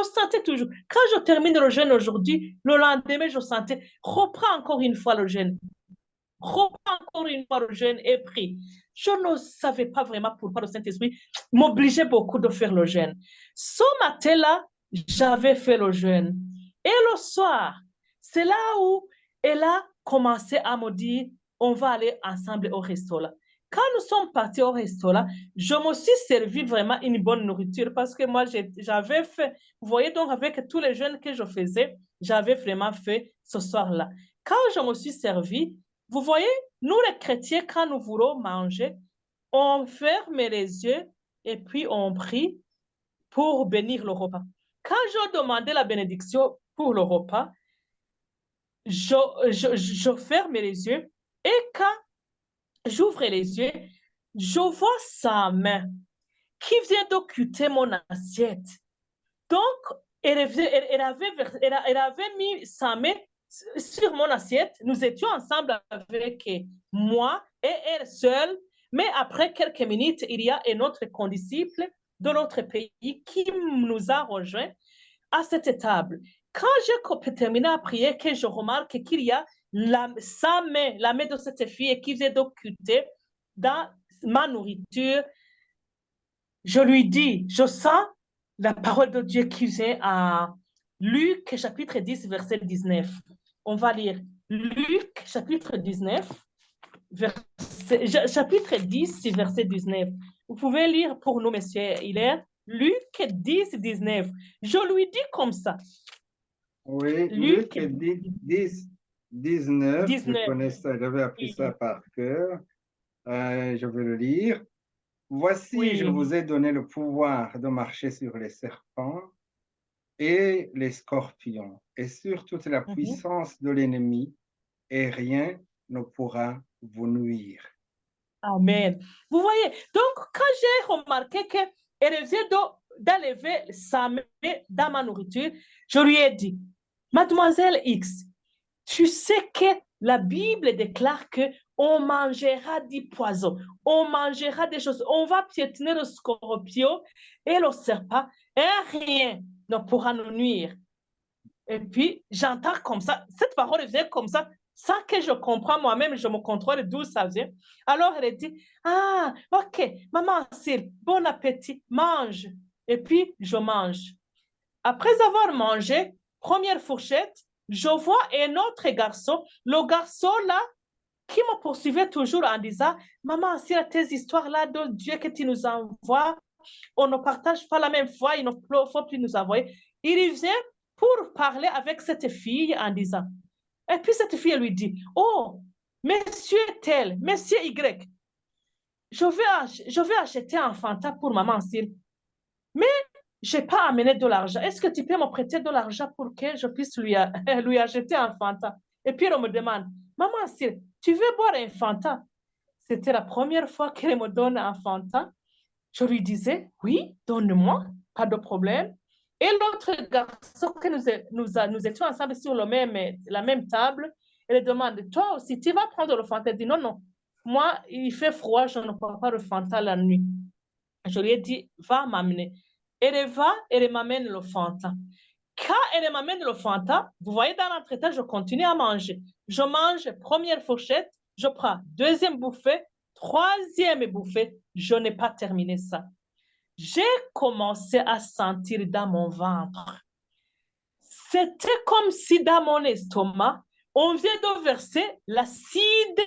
sentais toujours, quand je termine le jeûne aujourd'hui, le lendemain, je sentais, reprends encore une fois le jeûne, reprends encore une fois le jeûne et prie. Je ne savais pas vraiment pourquoi le Saint-Esprit m'obligeait beaucoup de faire le jeûne. Ce matin-là, j'avais fait le jeûne. Et le soir, c'est là où elle a commencé à me dire, on va aller ensemble au resto là. Quand nous sommes partis au resto là, je me suis servi vraiment une bonne nourriture parce que moi, j'avais fait, vous voyez donc avec tous les jeûnes que je faisais, j'avais vraiment fait ce soir-là. Quand je me suis servi, vous voyez, nous les chrétiens, quand nous voulons manger, on ferme les yeux et puis on prie pour bénir le repas. Quand je demandais la bénédiction pour le repas, je ferme les yeux et quand j'ouvre les yeux, je vois sa main qui vient d'occulter mon assiette. Donc, elle avait mis sa main sur mon assiette. Nous étions ensemble avec moi et elle seule. Mais après quelques minutes, il y a un autre condisciple de notre pays qui nous a rejoints à cette table. Quand j'ai terminé à prier, que je remarque qu'il y a sa main, la main de cette fille qui vient d'occulter dans ma nourriture, je lui dis, je sens la parole de Dieu qui vient à Luc chapitre 10, verset 19. On va lire Luc chapitre 19, chapitre 10, verset 19. Vous pouvez lire pour nous, monsieur Hilaire. Luc 10, 19. Je lui dis comme ça. Oui, Luc Luc 10, 19, je 19. connais ça, j'avais appris ça Oui. par cœur. Je vais le lire. Voici, je Oui. vous ai donné le pouvoir de marcher sur les serpents et les scorpions et sur toute la Mhm. puissance de l'ennemi, et rien ne pourra vous nuire. Amen. Vous voyez, donc quand j'ai remarqué qu'elle vient d'enlever sa main dans ma nourriture, je lui ai dit, Mademoiselle X, tu sais que la Bible déclare que on mangera du poison, on mangera des choses, on va piétiner le scorpion et le serpent, et rien ne pourra nous nuire. Et puis, j'entends comme ça, cette parole vient comme ça, sans que je comprends moi-même, je me contrôle d'où ça vient. Alors, elle dit, ah, ok, maman, c'est bon appétit, mange. Et puis, je mange. Après avoir mangé, première fourchette, je vois un autre garçon, le garçon là, qui me poursuivait toujours en disant, maman, si tes histoires là de Dieu que tu nous envoies, on ne partage pas la même foi, il ne faut plus nous envoyer. Il vient pour parler avec cette fille en disant, et puis cette fille lui dit, oh, monsieur tel, monsieur Y, je vais acheter un Fanta pour maman Cyril, mais je n'ai pas amené de l'argent. Est-ce que tu peux me prêter de l'argent pour que je puisse lui acheter un Fanta? Et puis on me demande, maman Cyril, tu veux boire un Fanta? C'était la première fois qu'elle me donne un Fanta. Je lui disais, oui, donne-moi, pas de problème. Et l'autre garçon que nous étions ensemble sur la même table, elle demande, toi aussi, tu vas prendre le Fanta? Elle dit, non, non, moi, il fait froid, je ne prends pas le Fanta la nuit. Je lui ai dit, va m'amener. Elle va, elle m'amène le Fanta. Quand elle m'amène le Fanta, vous voyez, dans l'entretien, je continue à manger. Je mange première fourchette, je prends deuxième bouffée, troisième bouffée, je n'ai pas terminé ça. J'ai commencé à sentir dans mon ventre. C'était comme si dans mon estomac, on vient de verser l'acide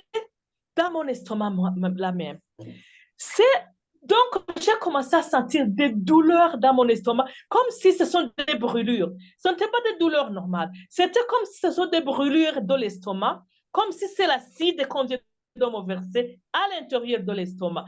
dans mon estomac la même. C'est Donc, j'ai commencé à sentir des douleurs dans mon estomac, comme si ce sont des brûlures. Ce n'étaient pas des douleurs normales. C'était comme si ce sont des brûlures de l'estomac, comme si c'est l'acide qu'on vient de me verser à l'intérieur de l'estomac.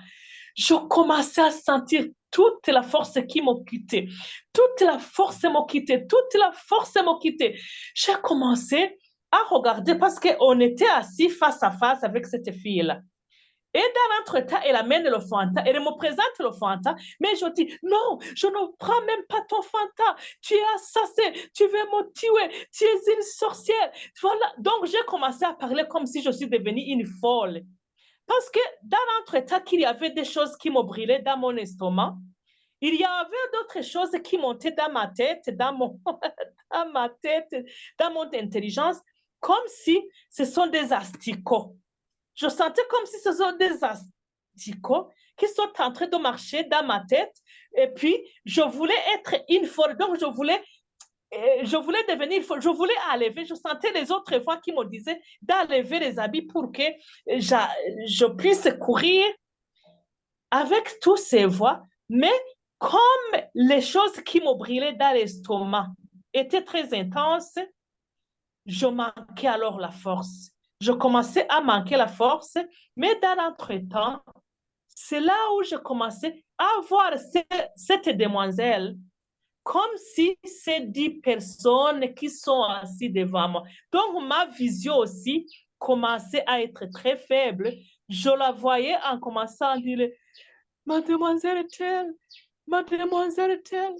Je commençais à sentir toute la force qui m'a quitté. Toute la force m'a quitté. Toute la force m'a quitté. J'ai commencé à regarder parce qu'on était assis face à face avec cette fille-là. Et dans l'entretemps, elle amène le Fanta, elle me présente le Fanta, mais je dis, non, je ne prends même pas ton Fanta, tu es assassin, tu veux me tuer, tu es une sorcière. Voilà. Donc, j'ai commencé à parler comme si je suis devenue une folle. Parce que dans l'entretemps, qu'il y avait des choses qui me brûlaient dans mon estomac, il y avait d'autres choses qui montaient dans ma tête, dans ma tête, dans mon intelligence, comme si ce sont des asticots. Je sentais comme si ce sont des asticots qui sont en train de marcher dans ma tête. Et puis, je voulais être une folle. Donc, je voulais devenir folle. Je voulais enlever. Je sentais les autres voix qui me disaient d'enlever les habits pour que je puisse courir avec tous ces voix. Mais comme les choses qui me brûlaient dans l'estomac étaient très intenses, je manquais alors la force. Je commençais à manquer la force, mais dans l'entretemps, c'est là où je commençais à voir cette demoiselle comme si c'est 10 personnes qui sont assises devant moi. Donc, ma vision aussi commençait à être très faible. Je la voyais en commençant à dire, mademoiselle telle, mademoiselle telle,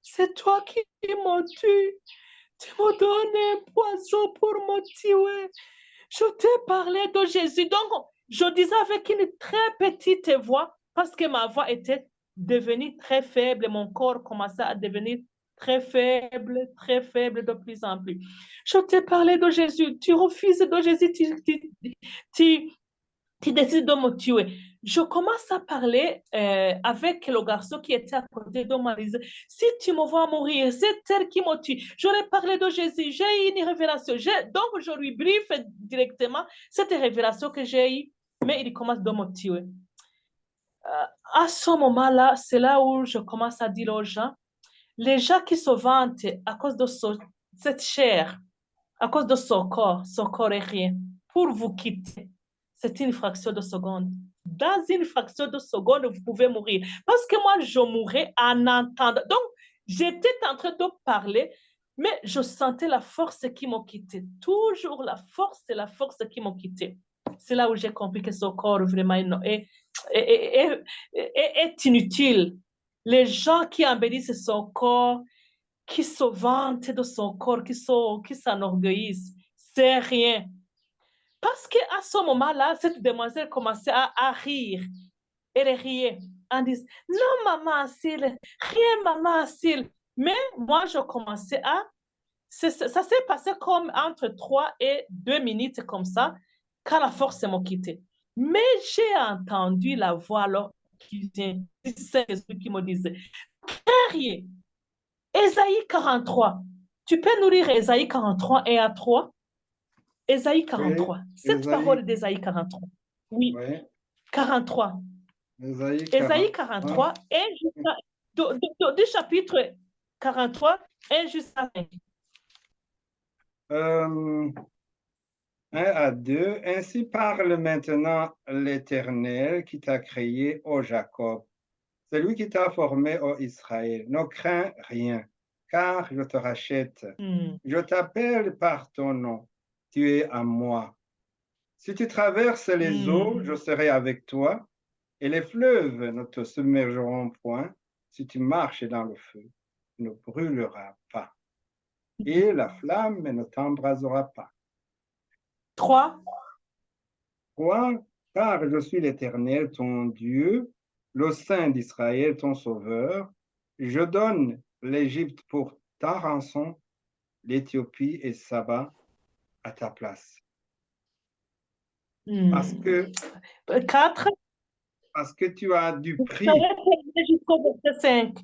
c'est toi qui m'as tué. Tu me donnes un poison pour me tuer. Je t'ai parlé de Jésus. Donc, je disais avec une très petite voix parce que ma voix était devenue très faible et mon corps commençait à devenir très faible de plus en plus. Je t'ai parlé de Jésus. Tu refuses de Jésus. Tu, tu décides de me tuer. Je commence à parler avec le garçon qui était à côté de moi. Il disait, si tu me vois mourir, c'est elle qui me tue. J'aurais parlé de Jésus. J'ai eu une révélation. Donc, je lui briefe directement cette révélation que j'ai eue, mais il commence de me tuer. À ce moment-là, c'est là où je commence à dire aux gens, les gens qui se vantent à cause de cette chair, à cause de son corps est rien. Pour vous quitter, c'est une fraction de seconde. Dans une fraction de seconde, vous pouvez mourir. Parce que moi, je mourrais en entendant. Donc, j'étais en train de parler, mais je sentais la force qui m'a quitté. Toujours la force qui m'a quitté. C'est là où j'ai compris que ce corps vraiment est inutile. Les gens qui embellissent son corps, qui se vantent de son corps, qui s'enorgueillissent, c'est rien. Parce qu'à ce moment-là, cette demoiselle commençait à rire. Elle riait en disant, non, maman Asile, rien, maman Asile. Mais moi, je commençais à... Ça s'est passé comme entre 3 et 2 minutes comme ça, quand la force m'a quitté. Mais j'ai entendu la voix alors qui me disait, rien. Ésaïe 43. Tu peux nous lire Ésaïe 43 et à 3? Ésaïe 43. Oui, Cette Ésaïe, parole d'Ésaïe 43. Oui, oui, 43. Ésaïe Ésaïe 43. 43 et du chapitre 43 et jusqu'à 5. 1 à 2. Ainsi parle maintenant l'Éternel qui t'a créé, ô Jacob, celui qui t'a formé, ô Israël. Ne crains rien, car je te rachète. Je t'appelle par ton nom. Tu es à moi. Si tu traverses les eaux, je serai avec toi, et les fleuves ne te submergeront point. Si tu marches dans le feu, tu ne brûleras pas, et la flamme ne t'embrasera pas. 3. 3. Car je suis l'Éternel, ton Dieu, le Saint d'Israël, ton Sauveur. Je donne l'Égypte pour ta rançon, l'Éthiopie et Saba à ta place. Parce que, 4. parce que tu as du prix, Jusqu'au verset 5.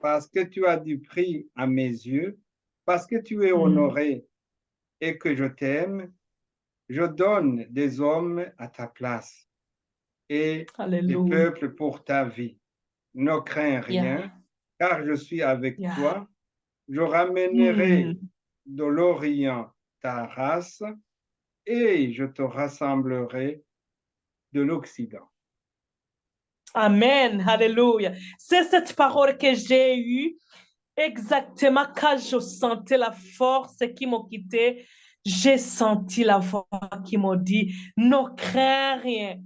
parce que tu as du prix à mes yeux, parce que tu es honoré et que je t'aime, je donne des hommes à ta place et des Alléluia. peuples pour ta vie. Ne crains rien, Yeah. car je suis avec Yeah. toi. Je ramènerai de l'Orient ta race et je te rassemblerai de l'Occident. Amen. Alléluia. C'est cette parole que j'ai eue exactement quand je sentais la force qui m'a quitté. J'ai senti la voix qui m'a dit, ne crains rien.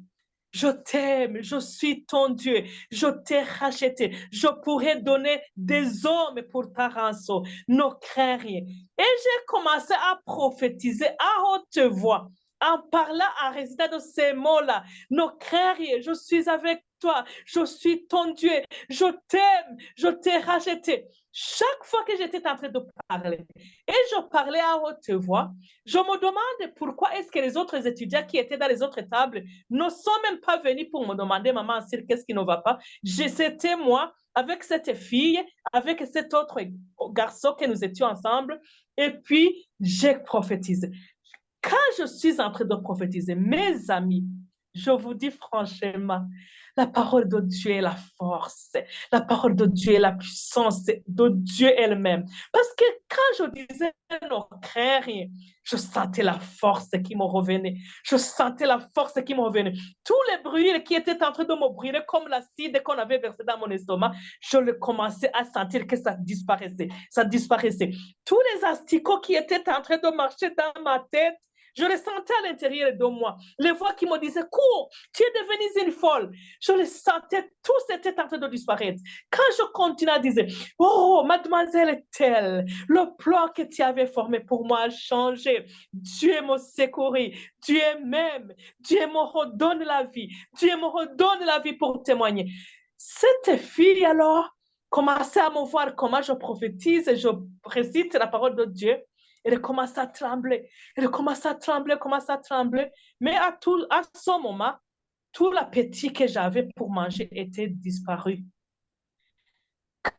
Je t'aime, je suis ton Dieu, je t'ai racheté, je pourrais donner des hommes pour ta rançon, ne crains rien. Et j'ai commencé à prophétiser à haute voix, en parlant, en résidant de ces mots-là, ne crains rien, je suis avec toi, je suis ton Dieu, je t'aime, je t'ai racheté. Chaque fois que j'étais en train de parler, et je parlais à haute voix, je me demande pourquoi est-ce que les autres étudiants qui étaient dans les autres tables ne sont même pas venus pour me demander, maman, qu'est-ce qui ne va pas. C'était moi, avec cette fille, avec cet autre garçon que nous étions ensemble, et puis j'ai prophétisé. Quand je suis en train de prophétiser, mes amis, je vous dis franchement, la parole de Dieu est la force, la parole de Dieu est la puissance de Dieu elle-même. Parce que quand je disais non, crains rien, je sentais la force qui me revenait. Je sentais la force qui me revenait. Tous les bruits qui étaient en train de me brûler comme l'acide qu'on avait versé dans mon estomac, je le commençais à sentir que ça disparaissait. Ça disparaissait. Tous les asticots qui étaient en train de marcher dans ma tête, je le sentais à l'intérieur de moi. Les voix qui me disaient, cours, tu es devenue une folle. Je le sentais, tout était en train de disparaître. Quand je continuais à dire, oh, mademoiselle telle, le plan que tu avais formé pour moi a changé. Dieu m'a secouru. Dieu m'aime. Dieu me redonne la vie. Dieu me redonne la vie pour témoigner. Cette fille, alors, commençait à me voir comment je prophétise et je récite la parole de Dieu. Elle commence à trembler. Elle commence à trembler, commence à trembler. Mais à ce moment, tout l'appétit que j'avais pour manger était disparu.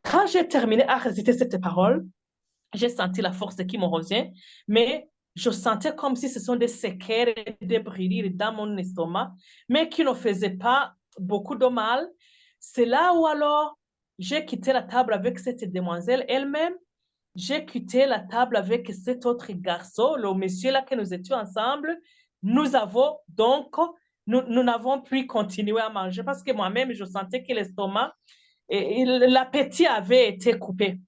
Quand j'ai terminé à réciter cette parole, j'ai senti la force qui me revient, mais je sentais comme si ce sont des séquelles, des brûlures dans mon estomac, mais qui ne faisaient pas beaucoup de mal. C'est là où alors j'ai quitté la table avec cette demoiselle elle-même. J'ai quitté la table avec cet autre garçon, le monsieur là que nous étions ensemble. Nous avons donc, nous n'avons plus continué à manger parce que moi-même, je sentais que l'estomac et l'appétit avait été coupé.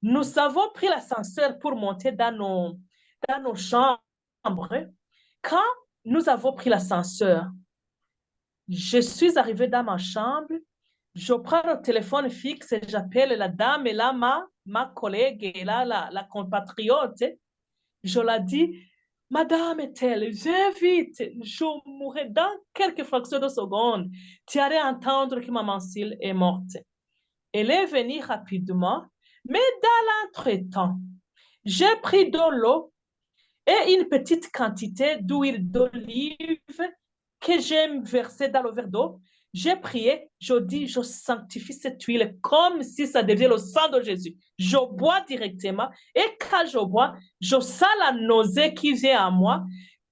Nous avons pris l'ascenseur pour monter dans nos chambres. Quand nous avons pris l'ascenseur, je suis arrivée dans ma chambre, je prends le téléphone fixe et j'appelle la dame et là, ma collègue et là, la compatriote. Je la dis, Madame est-elle, viens vite, je mourrai dans quelques fractions de secondes. Tu allais entendre que maman Syl est morte. Elle est venue rapidement, mais dans l'entretemps, j'ai pris de l'eau et une petite quantité d'huile d'olive que j'ai versée dans le verre d'eau. J'ai prié, je dis, je sanctifie cette huile comme si ça devient le sang de Jésus. Je bois directement et quand je bois, je sens la nausée qui vient à moi.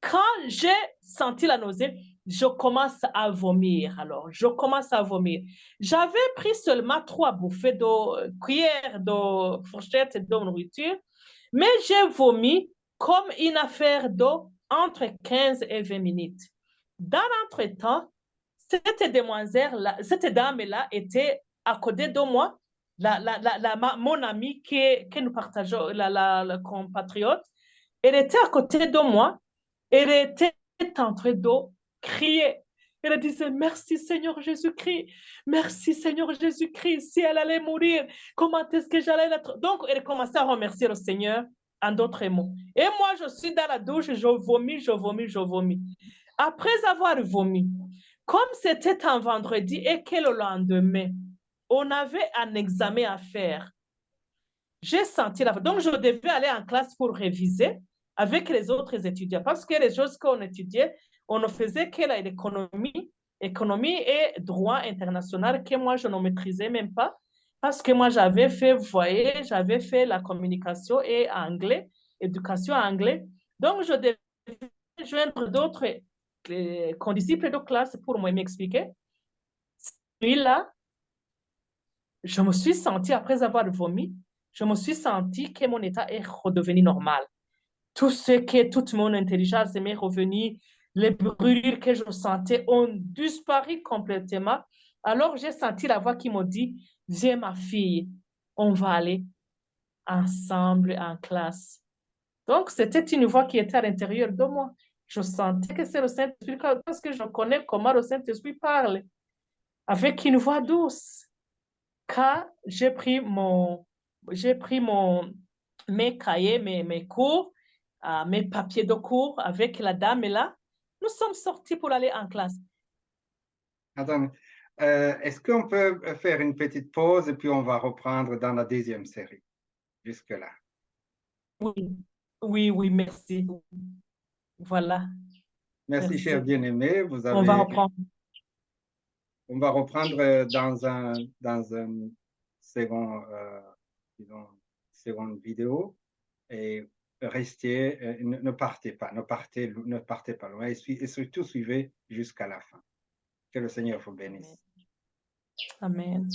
Quand j'ai senti la nausée, je commence à vomir. Alors, je commence à vomir. J'avais pris seulement 3 bouffées de cuillère de fourchette de nourriture, mais j'ai vomi comme une affaire d'eau entre 15 et 20 minutes. Dans l'entretemps, cette dame-là était à côté de moi, mon amie que nous partageons, la compatriote, elle était à côté de moi, elle était en train de crier. Elle disait, merci Seigneur Jésus-Christ, merci Seigneur Jésus-Christ, si elle allait mourir, comment est-ce que j'allais l'être? Donc, elle commençait à remercier le Seigneur en d'autres mots. Et moi, je suis dans la douche, je vomis, je vomis, je vomis. Après avoir vomi, comme c'était un vendredi et que le lendemain, on avait un examen à faire, j'ai senti la... Donc, je devais aller en classe pour réviser avec les autres étudiants parce que les choses qu'on étudiait, on ne faisait que l'économie et droit international que moi, je ne maîtrisais même pas parce que moi, j'avais fait, vous voyez, j'avais fait la communication et anglais, éducation anglais. Donc, je devais joindre d'autres condisciple de classe pour m'expliquer. Celui-là, je me suis sentie, après avoir vomi, je me suis sentie que mon état est redevenu normal. Toute mon intelligence m'est revenue, les brûlures que je sentais ont disparu complètement. Alors, j'ai senti la voix qui me dit, viens ma fille, on va aller ensemble en classe. Donc, c'était une voix qui était à l'intérieur de moi. Je sentais que c'est le Saint-Esprit parce que je connais comment le Saint-Esprit parle, avec une voix douce. Quand j'ai pris mes cahiers, mes cours, mes papiers de cours avec la dame là, nous sommes sortis pour aller en classe. Attends, est-ce qu'on peut faire une petite pause et puis on va reprendre dans la deuxième série, jusque-là? Oui, merci. Voilà. Merci, Merci. cher bien-aimé. On va reprendre. On va reprendre dans un second, seconde vidéo et restez, ne partez pas, ne partez pas loin et surtout suivez jusqu'à la fin. Que le Seigneur vous bénisse. Amen.